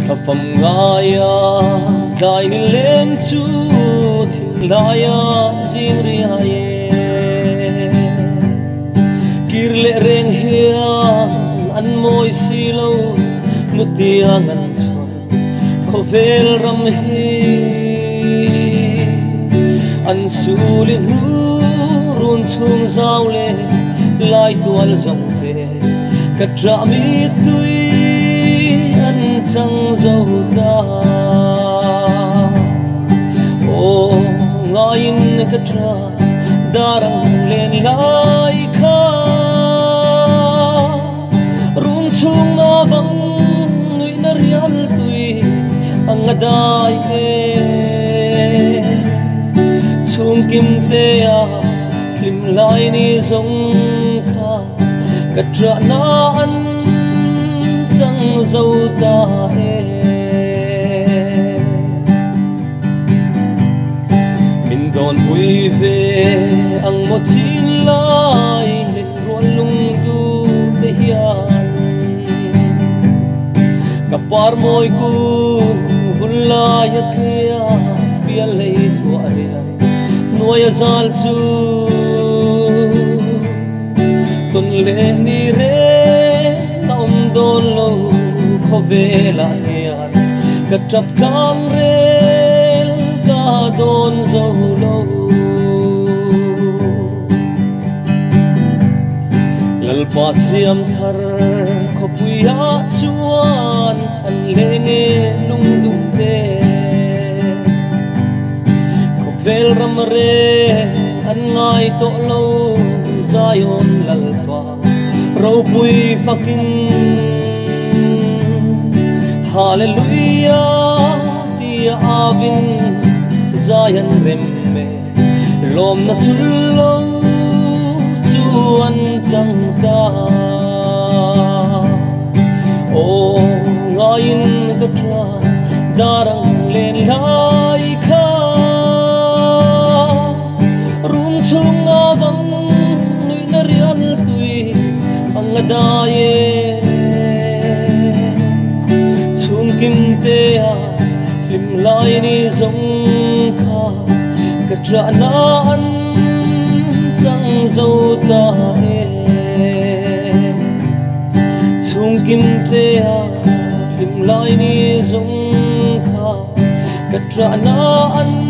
thafam ngaya dai ni len chu thin laya zingri haye kirle reng hian an moi silo nutiang an chon khovel ram hi an sulin hu run chung zaule lai tual zong te katra mi tui an chang zo ta o ngain katra darang len lai kha run chung na vang nui na rial tui angadai e chung kim te a lim lai ni zong kha katra na an chang zo ta e min don pui ve ang mo chin lai len ruan lung du te hian kapar moi ku vulai athia pial lei thua ria noya zal chu ton le ni re om don lo khovela hian ka trap kam rel ka don zo lo lal pasiam thar khopuya chuan an lenge lung du te vel ram re an ngai to lo zion lalpa ro pui fakin hallelujah tia avin zion remme lom na chullo chuan chang ta o ngain ka tra darang len lai kha chung na vang nui na rial tui angadaye chung kim te a lim lai ni zong kha katra na an chang zo ta e chung kim te a lim lai ni zong kha katra na an